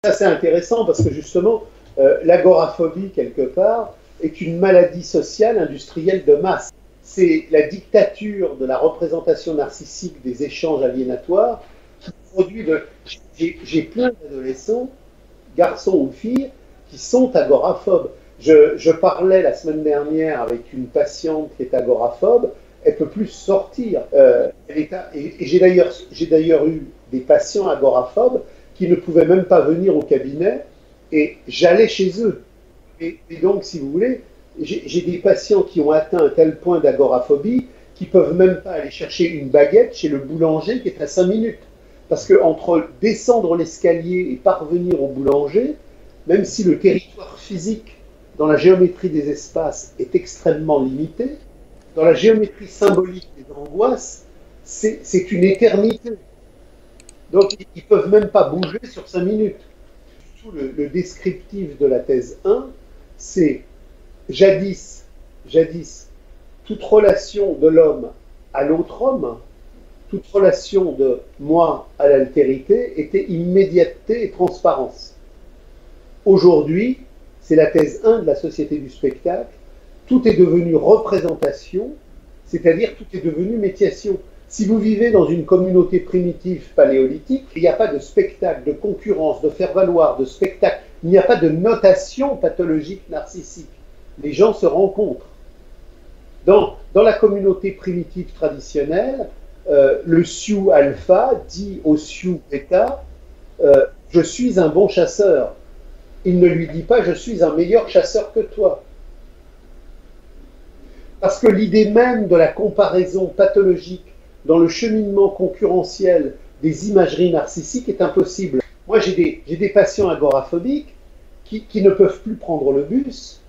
Ça, c'est intéressant parce que justement, l'agoraphobie, quelque part, est une maladie sociale industrielle de masse. C'est la dictature de la représentation narcissique des échanges aliénatoires qui produit de... J'ai plein d'adolescents, garçons ou filles, qui sont agoraphobes. Je parlais la semaine dernière avec une patiente qui est agoraphobe, elle ne peut plus sortir. Et j'ai d'ailleurs eu des patients agoraphobes qui ne pouvaient même pas venir au cabinet, et j'allais chez eux. Et donc, si vous voulez, j'ai des patients qui ont atteint un tel point d'agoraphobie qu'ils ne peuvent même pas aller chercher une baguette chez le boulanger qui est à 5 minutes. Parce qu'entre descendre l'escalier et parvenir au boulanger, même si le territoire physique dans la géométrie des espaces est extrêmement limité, dans la géométrie symbolique des angoisses, c'est une éternité. Donc, ils ne peuvent même pas bouger sur 5 minutes. Tout le descriptif de la thèse 1, c'est jadis, toute relation de l'homme à l'autre homme, toute relation de moi à l'altérité était immédiateté et transparence. Aujourd'hui, c'est la thèse 1 de la société du spectacle, tout est devenu représentation, c'est-à-dire tout est devenu médiation. Si vous vivez dans une communauté primitive paléolithique, il n'y a pas de spectacle, de concurrence, de faire-valoir, de spectacle, il n'y a pas de notation pathologique narcissique. Les gens se rencontrent. Dans la communauté primitive traditionnelle, le Sioux alpha dit au Sioux bêta je suis un bon chasseur. Il ne lui dit pas je suis un meilleur chasseur que toi. Parce que l'idée même de la comparaison pathologique dans le cheminement concurrentiel des imageries narcissiques est impossible. Moi, j'ai des patients agoraphobiques qui ne peuvent plus prendre le bus,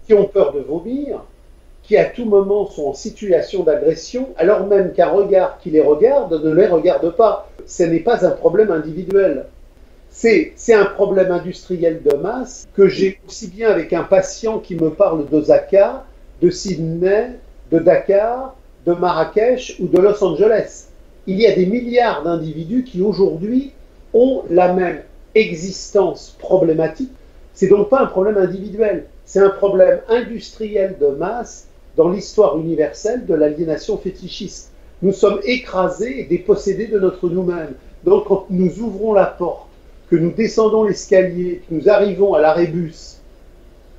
qui ont peur de vomir, qui à tout moment sont en situation d'agression, alors même qu'un regard qui les regarde ne les regarde pas. Ce n'est pas un problème individuel. C'est un problème industriel de masse que j'ai aussi bien avec un patient qui me parle d'Osaka, de Sydney, de Dakar, de Marrakech ou de Los Angeles. Il y a des milliards d'individus qui aujourd'hui ont la même existence problématique. C'est donc pas un problème individuel, c'est un problème industriel de masse dans l'histoire universelle de l'aliénation fétichiste. Nous sommes écrasés et dépossédés de notre nous-mêmes. Donc quand nous ouvrons la porte, que nous descendons l'escalier, que nous arrivons à l'arrêt-bus,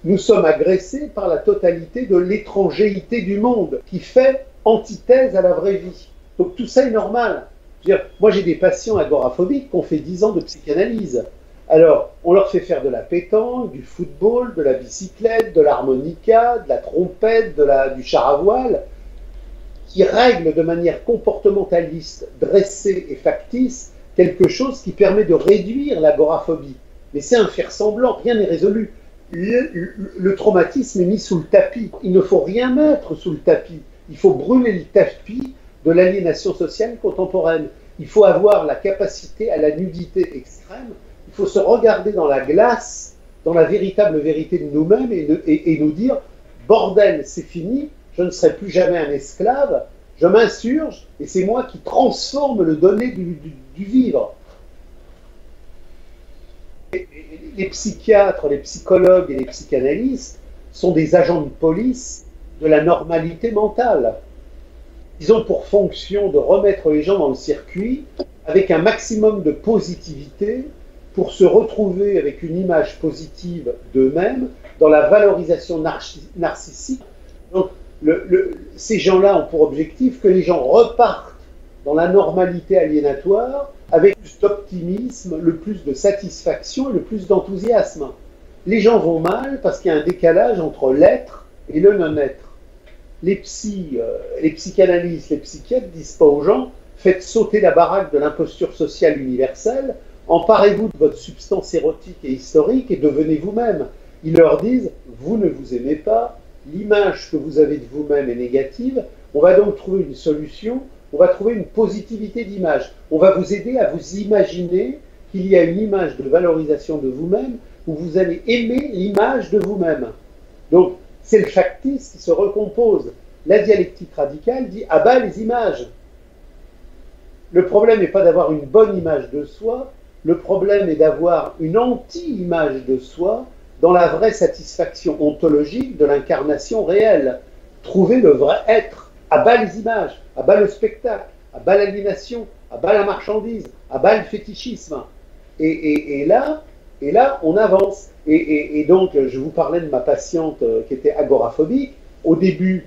nous sommes agressés par la totalité de l'étrangéité du monde qui fait antithèse à la vraie vie. Donc tout ça est normal. Je veux dire, moi j'ai des patients agoraphobiques qui ont fait 10 ans de psychanalyse. Alors, on leur fait faire de la pétanque, du football, de la bicyclette, de l'harmonica, de la trompette, du char à voile, qui règlent de manière comportementaliste, dressée et factice, quelque chose qui permet de réduire l'agoraphobie. Mais c'est un faire-semblant, rien n'est résolu. Le traumatisme est mis sous le tapis. Il ne faut rien mettre sous le tapis. Il faut brûler le tapis de l'aliénation sociale contemporaine. Il faut avoir la capacité à la nudité extrême. Il faut se regarder dans la glace, dans la véritable vérité de nous-mêmes et nous dire « Bordel, c'est fini, je ne serai plus jamais un esclave, je m'insurge et c'est moi qui transforme le donné du vivre. » Les psychiatres, les psychologues et les psychanalystes sont des agents de police de la normalité mentale. Ils ont pour fonction de remettre les gens dans le circuit avec un maximum de positivité pour se retrouver avec une image positive d'eux-mêmes dans la valorisation narcissique. Donc, ces gens-là ont pour objectif que les gens repartent dans la normalité aliénatoire avec le plus d'optimisme, le plus de satisfaction et le plus d'enthousiasme. Les gens vont mal parce qu'il y a un décalage entre l'être et le non-être. Les psychanalystes, les psychiatres disent pas aux gens « faites sauter la baraque de l'imposture sociale universelle, emparez-vous de votre substance érotique et historique et devenez vous-même ». Ils leur disent « vous ne vous aimez pas, l'image que vous avez de vous-même est négative, on va donc trouver une solution, on va trouver une positivité d'image. On va vous aider à vous imaginer qu'il y a une image de valorisation de vous-même où vous allez aimer l'image de vous-même. » Donc, c'est le factice qui se recompose. La dialectique radicale dit « abat les images ». Le problème n'est pas d'avoir une bonne image de soi, Le problème est d'avoir une anti-image de soi dans la vraie satisfaction ontologique de l'incarnation réelle. Trouver le vrai être, à bas les images, à bas le spectacle, à bas l'aliénation, à bas la marchandise, à bas le fétichisme. Et là, on avance. Et donc, je vous parlais de ma patiente qui était agoraphobique. Au début,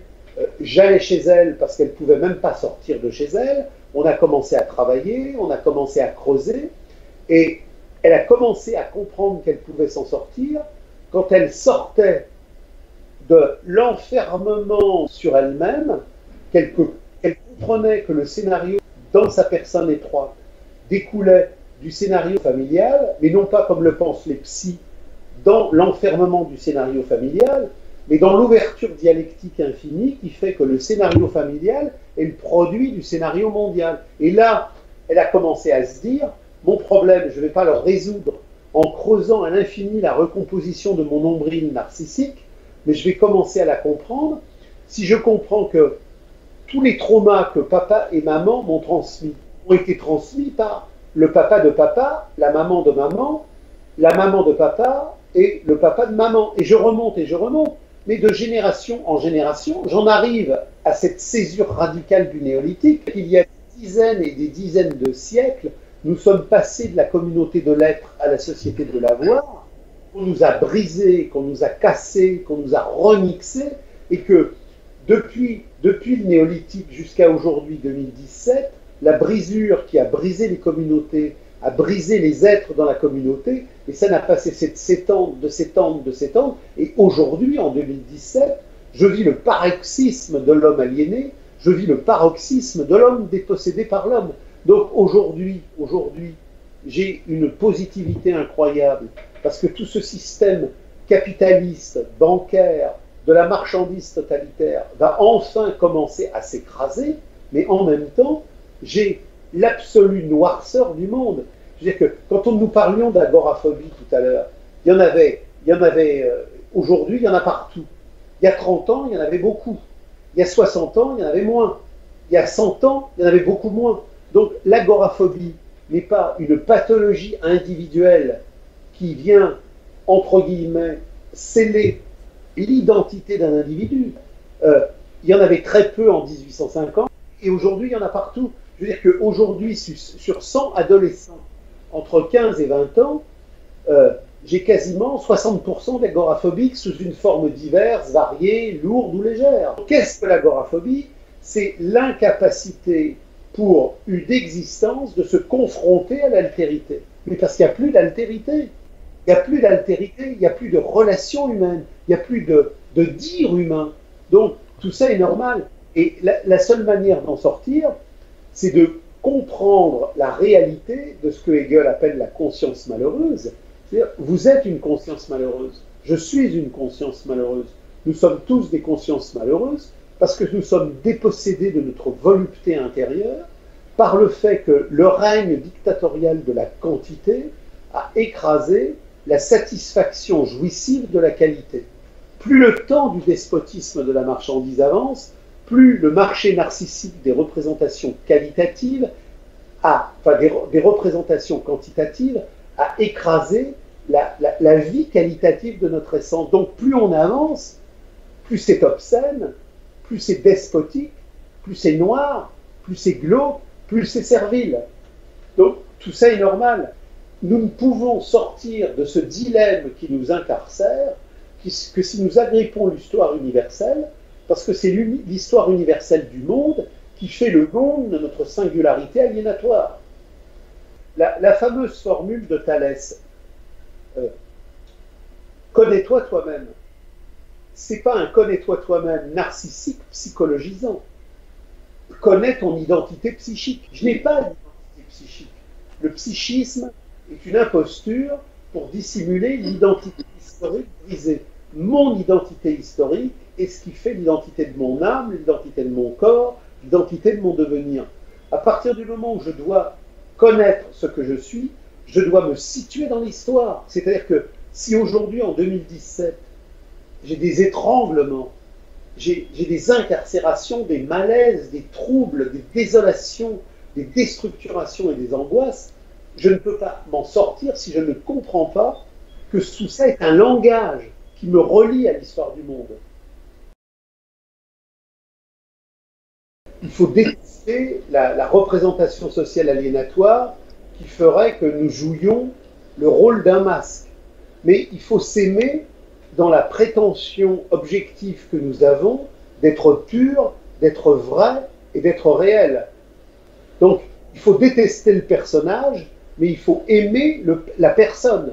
j'allais chez elle parce qu'elle ne pouvait même pas sortir de chez elle. On a commencé à travailler, on a commencé à creuser. Et elle a commencé à comprendre qu'elle pouvait s'en sortir quand elle sortait de l'enfermement sur elle-même, qu'elle comprenait que le scénario dans sa personne étroite découlait du scénario familial, mais non pas comme le pensent les psys, dans l'enfermement du scénario familial, mais dans l'ouverture dialectique infinie qui fait que le scénario familial est le produit du scénario mondial. Et là, elle a commencé à se dire, mon problème, je ne vais pas le résoudre en creusant à l'infini la recomposition de mon nombril narcissique, mais je vais commencer à la comprendre si je comprends que tous les traumas que papa et maman m'ont transmis ont été transmis par le papa de papa, la maman de maman, la maman de papa et le papa de maman. Et je remonte, mais de génération en génération, j'en arrive à cette césure radicale du néolithique. Il y a des dizaines et des dizaines de siècles, nous sommes passés de la communauté de l'être à la société de l'avoir, qu'on nous a brisé, qu'on nous a cassé, qu'on nous a remixé, et que depuis le néolithique jusqu'à aujourd'hui 2017, la brisure qui a brisé les communautés, a brisé les êtres dans la communauté, et ça n'a pas cessé de s'étendre, de s'étendre, de s'étendre, et aujourd'hui, en 2017, je vis le paroxysme de l'homme aliéné, je vis le paroxysme de l'homme dépossédé par l'homme. Donc aujourd'hui, j'ai une positivité incroyable, parce que tout ce système capitaliste, bancaire, de la marchandise totalitaire va enfin commencer à s'écraser, mais en même temps, j'ai l'absolue noirceur du monde. Je veux dire que quand nous parlions d'agoraphobie tout à l'heure, il y en avait aujourd'hui, il y en a partout. Il y a 30 ans, il y en avait beaucoup. Il y a 60 ans, il y en avait moins. Il y a 100 ans, il y en avait beaucoup moins. Donc l'agoraphobie n'est pas une pathologie individuelle qui vient, entre guillemets, sceller l'identité d'un individu. Il y en avait très peu en 1850 et aujourd'hui, il y en a partout. Je veux dire qu'aujourd'hui, sur 100 adolescents entre 15 et 20 ans, j'ai quasiment 60% d'agoraphobiques sous une forme diverse, variée, lourde ou légère. Qu'est-ce que l'agoraphobie? C'est l'incapacité pour une existence de se confronter à l'altérité. Mais parce qu'il n'y a plus d'altérité. Il n'y a plus d'altérité, il n'y a plus de relation humaine, il n'y a plus de dire humain. Donc tout ça est normal. Et la seule manière d'en sortir, c'est de comprendre la réalité de ce que Hegel appelle la conscience malheureuse. C'est-à-dire, vous êtes une conscience malheureuse, je suis une conscience malheureuse. Nous sommes tous des consciences malheureuses parce que nous sommes dépossédés de notre volupté intérieure par le fait que le règne dictatorial de la quantité a écrasé la satisfaction jouissive de la qualité. Plus le temps du despotisme de la marchandise avance, plus le marché narcissique des représentations qualitatives, des représentations quantitatives, a écrasé la vie qualitative de notre essence. Donc plus on avance, plus c'est obscène, plus c'est despotique, plus c'est noir, plus c'est glauque, plus c'est servile. Donc tout ça est normal. Nous ne pouvons sortir de ce dilemme qui nous incarcère que si nous agrippons l'histoire universelle, parce que c'est l'histoire universelle du monde qui fait le monde de notre singularité aliénatoire. La fameuse formule de Thalès, connais-toi toi-même, c'est pas un connais-toi toi-même narcissique, psychologisant. Connais ton identité psychique. Je n'ai pas d'identité psychique. Le psychisme est une imposture pour dissimuler l'identité historique brisée. Mon identité historique est ce qui fait l'identité de mon âme, l'identité de mon corps, l'identité de mon devenir. À partir du moment où je dois connaître ce que je suis, je dois me situer dans l'histoire. C'est-à-dire que si aujourd'hui, en 2017, j'ai des étranglements, j'ai des incarcérations, des malaises, des troubles, des désolations, des déstructurations et des angoisses, je ne peux pas m'en sortir si je ne comprends pas que tout ça est un langage qui me relie à l'histoire du monde. Il faut détester la représentation sociale aliénatoire qui ferait que nous jouions le rôle d'un masque. Mais il faut s'aimer dans la prétention objective que nous avons d'être pur, d'être vrai et d'être réel. Donc, il faut détester le personnage, mais il faut aimer la personne.